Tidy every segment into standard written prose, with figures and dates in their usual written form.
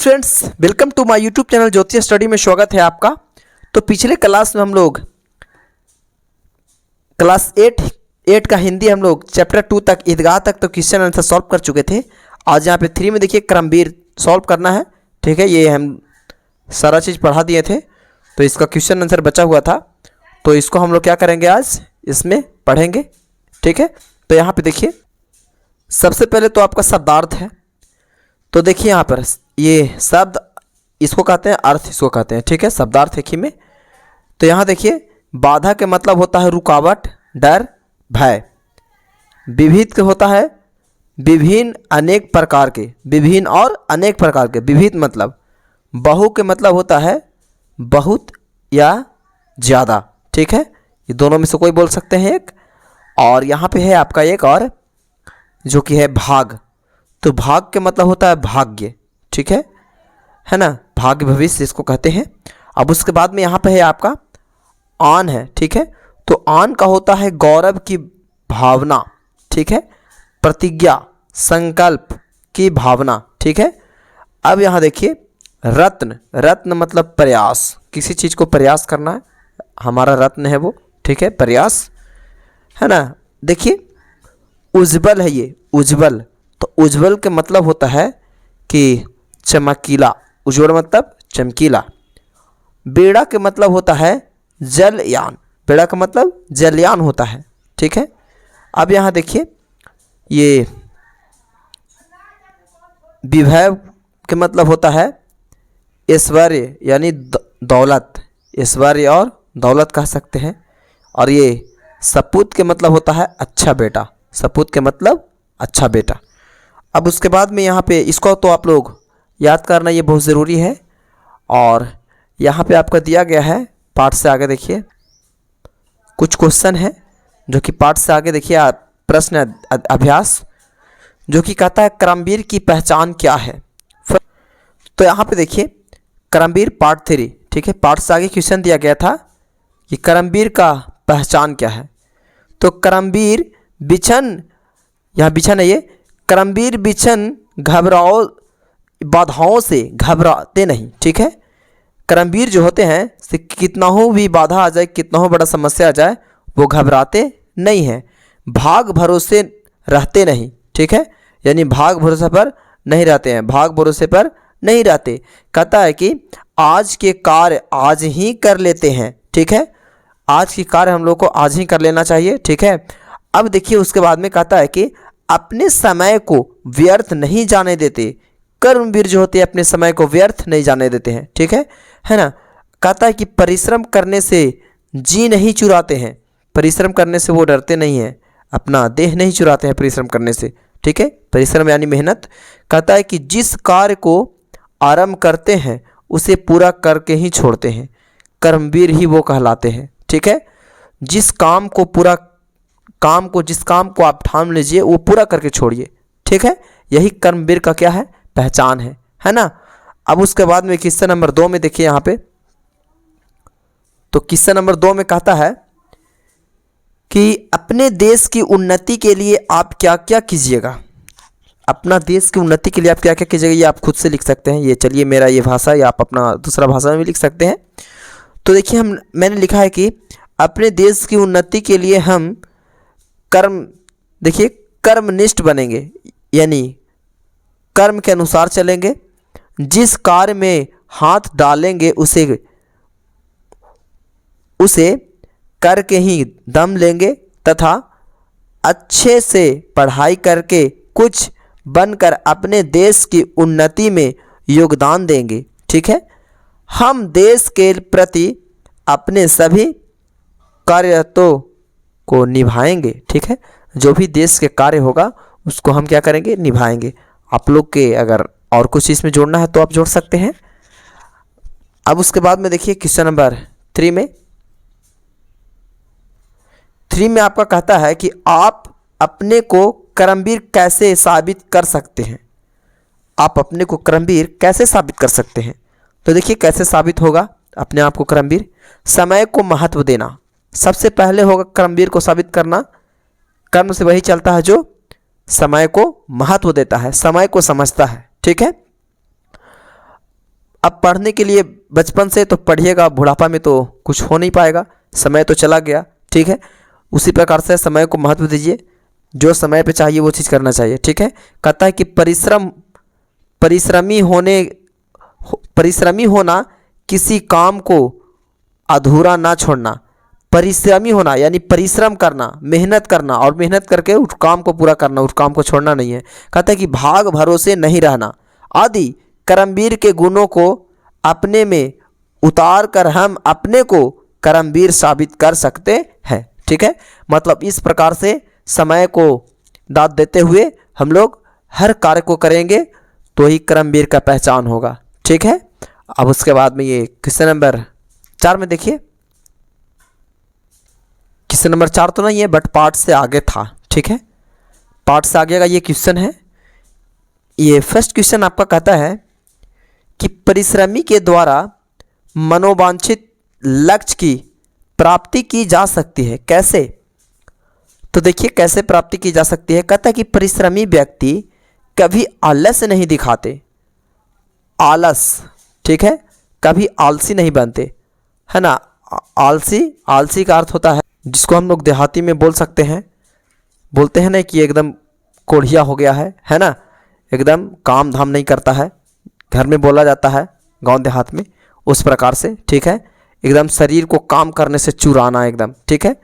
Students, welcome to my YouTube channel Jyotish study में स्वागत है आपका। तो पिछले क्लास में हम लोग क्लास 8 का हिंदी हम लोग चैप्टर 2 तक ईदगाह तक तो क्वेश्चन आंसर सॉल्व कर चुके थे। आज यहाँ पे 3 में देखिए क्रमवीर सॉल्व करना है। ठीक है, ये हम सारा चीज़ पढ़ा दिए थे तो इसका क्वेश्चन आंसर बचा हुआ था, तो इसको हम लोग क्या करेंगे आज इसमें पढ़ेंगे। ठीक है, तो यहाँ पे देखिए सबसे पहले तो आपका शब्दार्थ है। तो देखिए यहाँ पर ये शब्द इसको कहते हैं, अर्थ इसको कहते हैं। ठीक है, शब्दार्थ देखिए में तो यहाँ देखिए बाधा के मतलब होता है रुकावट, डर, भय। विविध के होता है विभिन्न, अनेक प्रकार के, विभिन्न और अनेक प्रकार के, विविध मतलब। बहु के मतलब होता है बहुत या ज़्यादा। ठीक है, ये दोनों में से कोई बोल सकते हैं एक। और यहाँ पे है आपका एक और जो कि है भाग। तो भाग के मतलब होता है भाग्य। ठीक है ना, भाग्य भविष्य इसको कहते हैं। अब उसके बाद में यहाँ पे है आपका आन है। ठीक है, तो आन का होता है गौरव की भावना। ठीक है, प्रतिज्ञा, संकल्प की भावना। ठीक है, अब यहाँ देखिए रत्न। रत्न मतलब प्रयास, किसी चीज़ को प्रयास करना है, हमारा रत्न है वो। ठीक है, प्रयास है ना। देखिए उज्ज्वल है ये, उज्ज्वल। तो उज्ज्वल के मतलब होता है कि चमकीला, उज्ज्वल मतलब चमकीला। बेड़ा के मतलब होता है जलयान, बेड़ा का मतलब जलयान होता है। ठीक है, अब यहाँ देखिए ये विभव के मतलब होता है ऐश्वर्य यानी दौलत, ऐश्वर्य और दौलत कह सकते हैं। और ये सपूत के मतलब होता है अच्छा बेटा, सपूत के मतलब अच्छा बेटा। अब उसके बाद में यहाँ पे इसको तो आप लोग याद करना, ये बहुत ज़रूरी है। और यहाँ पे आपका दिया गया है पाठ से आगे देखिए कुछ क्वेश्चन है जो कि पाठ से आगे देखिए आप प्रश्न अभ्यास जो कि कहता है क्रमवीर की पहचान क्या है। तो यहाँ पे देखिए क्रमवीर पार्ट 3। ठीक है, पाठ से आगे क्वेश्चन दिया गया था कि क्रमवीर का पहचान क्या है। तो क्रमवीर बिछन, यहाँ बिछन है ये, क्रमवीर बिछन घबराओ बाधाओं से घबराते नहीं। ठीक है, क्रमवीर जो होते हैं से कितना हो भी बाधा आ जाए, कितना हो बड़ा समस्या आ जाए, वो घबराते नहीं हैं। भाग भरोसे रहते नहीं। ठीक है, यानी भाग भरोसे पर नहीं रहते हैं, भाग भरोसे पर नहीं रहते। कहता है कि आज के कार्य आज ही कर लेते हैं। ठीक है, आज की कार्य हम लोग को आज ही कर लेना चाहिए। ठीक है, अब देखिए उसके बाद में कहता है कि अपने समय को व्यर्थ नहीं जाने देते। कर्मवीर जो होते हैं अपने समय को व्यर्थ नहीं जाने देते हैं। ठीक है ना। कहता है कि परिश्रम करने से जी नहीं चुराते हैं, परिश्रम करने से वो डरते नहीं हैं, अपना देह नहीं चुराते हैं परिश्रम करने से। ठीक है, परिश्रम यानी मेहनत। कहता है कि जिस कार्य को आरंभ करते हैं उसे पूरा करके ही छोड़ते हैं, कर्मवीर ही वो कहलाते हैं। ठीक है, जिस काम को आप ठान लीजिए वो पूरा करके छोड़िए। ठीक है, यही कर्मवीर का क्या है, पहचान है ना। अब उसके बाद में क्वेश्चन नंबर 2 में देखिए यहाँ पे, तो क्वेश्चन नंबर 2 में कहता है कि अपने देश की उन्नति के लिए आप क्या क्या कीजिएगा। अपना देश की उन्नति के लिए आप क्या क्या कीजिएगा, ये आप खुद से लिख सकते हैं। ये चलिए मेरा ये भाषा या आप अपना दूसरा भाषा में भी लिख सकते हैं। तो देखिए मैंने लिखा है कि अपने देश की उन्नति के लिए हम देखिए कर्मनिष्ठ बनेंगे, यानी कर्म के अनुसार चलेंगे। जिस कार्य में हाथ डालेंगे उसे करके ही दम लेंगे तथा अच्छे से पढ़ाई करके कुछ बनकर अपने देश की उन्नति में योगदान देंगे। ठीक है, हम देश के प्रति अपने सभी कार्यों को निभाएंगे। ठीक है, जो भी देश के कार्य होगा उसको हम क्या करेंगे, निभाएंगे। आप लोग के अगर और कुछ इसमें जोड़ना है तो आप जोड़ सकते हैं। अब उसके बाद में देखिए क्वेश्चन नंबर 3 में आपका कहता है कि आप अपने को कर्मवीर कैसे साबित कर सकते हैं। आप अपने को कर्मवीर कैसे साबित कर सकते हैं। तो देखिए कैसे साबित होगा अपने आप को कर्मवीर। समय को महत्व देना, सबसे पहले होगा कर्मवीर को साबित करना। कर्म से वही चलता है जो समय को महत्व देता है, समय को समझता है। ठीक है, अब पढ़ने के लिए बचपन से तो पढ़िएगा, बुढ़ापा में तो कुछ हो नहीं पाएगा, समय तो चला गया, ठीक है। उसी प्रकार से समय को महत्व दीजिए, जो समय पे चाहिए वो चीज़ करना चाहिए, ठीक है। कहता है कि परिश्रमी होना, किसी काम को अधूरा ना छोड़ना। परिश्रमी होना यानी परिश्रम करना, मेहनत करना, और मेहनत करके उस काम को पूरा करना, उस काम को छोड़ना नहीं है। कहता है कि भाग भरोसे नहीं रहना आदि कर्मवीर के गुणों को अपने में उतार कर हम अपने को कर्मवीर साबित कर सकते हैं, ठीक है। मतलब इस प्रकार से समय को दाद देते हुए हम लोग हर कार्य को करेंगे तो ही कर्मवीर का पहचान होगा, ठीक है। अब उसके बाद में ये क्वेश्चन नंबर 4 में देखिए, क्वेश्चन नंबर 4 तो नहीं है बट पार्ट से आगे था, ठीक है। पार्ट से आगे का ये क्वेश्चन है। ये फर्स्ट क्वेश्चन आपका कहता है कि परिश्रमी के द्वारा मनोवांछित लक्ष्य की प्राप्ति की जा सकती है, कैसे? तो देखिए कैसे प्राप्ति की जा सकती है। कहता है कि परिश्रमी व्यक्ति कभी आलस्य नहीं दिखाते, आलस, ठीक है, कभी आलसी नहीं बनते, है ना। आलसी का अर्थ होता है जिसको हम लोग देहाती में बोलते हैं ना कि एकदम कोढ़िया हो गया है ना, एकदम काम धाम नहीं करता है, घर में बोला जाता है गांव देहात में, उस प्रकार से, ठीक है। एकदम शरीर को काम करने से चुराना एकदम, ठीक है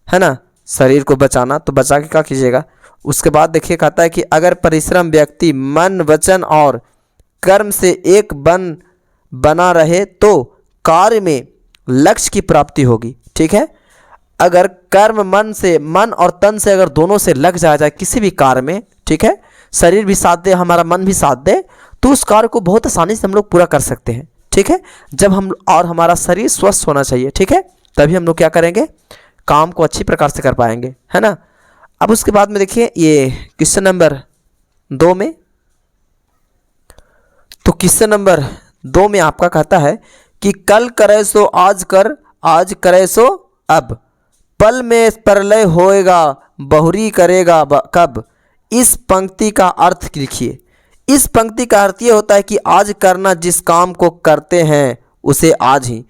ना, शरीर को बचाना। तो बचा के क्या कीजिएगा। उसके बाद देखिए कहता है कि अगर परिश्रम व्यक्ति मन वचन और कर्म से एक बना रहे तो कार्य में लक्ष्य की प्राप्ति होगी, ठीक है। अगर कर्म मन और तन से अगर दोनों से लग जाए किसी भी कार्य में, ठीक है, शरीर भी साथ दे, हमारा मन भी साथ दे, तो उस कार्य को बहुत आसानी से हम लोग पूरा कर सकते हैं, ठीक है। जब हम और हमारा शरीर स्वस्थ होना चाहिए, ठीक है, तभी हम लोग क्या करेंगे, काम को अच्छी प्रकार से कर पाएंगे, है ना। अब उसके बाद में देखिए ये क्वेश्चन नंबर 2 में, तो क्वेश्चन नंबर 2 में आपका कहता है कि कल करे सो आज कर, आज करे सो अब, पल में प्रलय होएगा बहुरी करेगा कब। इस पंक्ति का अर्थ लिखिए। इस पंक्ति का अर्थ ये होता है कि आज करना, जिस काम को करते हैं उसे आज ही,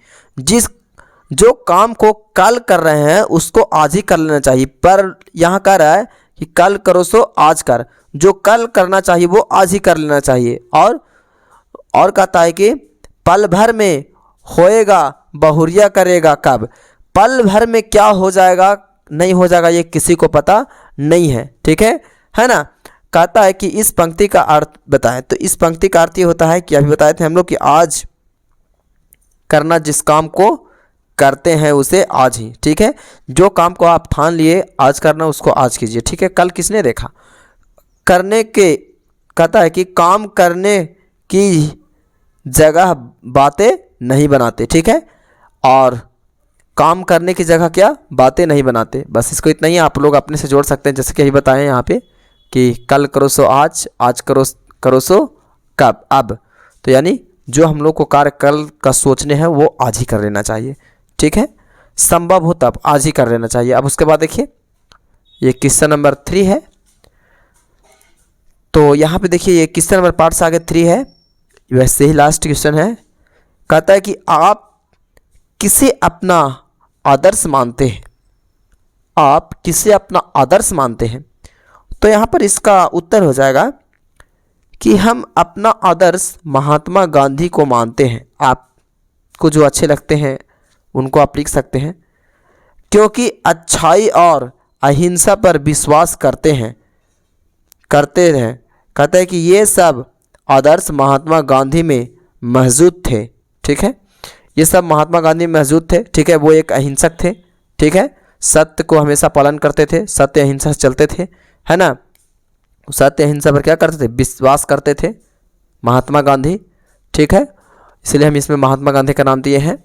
जो काम को कल कर रहे हैं उसको आज ही कर लेना चाहिए। पर यहाँ कह रहा है कि कल करो सो आज कर, जो कल करना चाहिए वो आज ही कर लेना चाहिए। और कहता है कि पल भर में होएगा बहुरिया करेगा कब। पल भर में क्या हो जाएगा नहीं हो जाएगा ये किसी को पता नहीं है, ठीक है ना। कहता है कि इस पंक्ति का अर्थ बताएं। तो इस पंक्ति का अर्थ ये होता है कि अभी बताए थे हम लोग कि आज करना, जिस काम को करते हैं उसे आज ही, ठीक है। जो काम को आप ठान लिए आज करना उसको आज कीजिए, ठीक है। कल किसने देखा करने के, कहता है कि काम करने की जगह बातें नहीं बनाते, ठीक है। और काम करने की जगह क्या बातें नहीं बनाते, बस इसको इतना ही आप लोग अपने से जोड़ सकते हैं। जैसे कि अभी बताएं यहाँ पे कि कल करो सो आज, आज करो सो कब अब। तो यानी जो हम लोग को कार्य कल का सोचने हैं वो आज ही कर लेना चाहिए, ठीक है। संभव हो तब आज ही कर लेना चाहिए। अब उसके बाद देखिए ये क्वेश्चन नंबर 3 है। तो यहाँ पे देखिए ये क्वेश्चन नंबर पार्ट से आगे 3 है, वैसे ही लास्ट क्वेश्चन है। कहता है कि आप किसे अपना आदर्श मानते हैं, आप किसे अपना आदर्श मानते हैं। तो यहाँ पर इसका उत्तर हो जाएगा कि हम अपना आदर्श महात्मा गांधी को मानते हैं। आपको जो अच्छे लगते हैं उनको आप लिख सकते हैं, क्योंकि अच्छाई और अहिंसा पर विश्वास करते हैं। कहते हैं कि ये सब आदर्श महात्मा गांधी में मौजूद थे, ठीक है। ये सब महात्मा गांधी में मौजूद थे, ठीक है। वो एक अहिंसक थे, ठीक है, सत्य को हमेशा पालन करते थे, सत्य अहिंसा से चलते थे, है ना। सत्य अहिंसा पर क्या करते थे, विश्वास करते थे महात्मा गांधी, ठीक है। इसलिए हम इसमें महात्मा गांधी का नाम दिए हैं।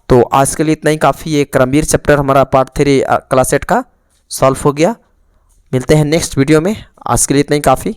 तो आज के लिए इतना ही काफ़ी। ये कर्मवीर चैप्टर हमारा पार्ट 3 क्लास 8 का सॉल्व हो गया। मिलते हैं नेक्स्ट वीडियो में। आज के लिए इतना ही काफ़ी।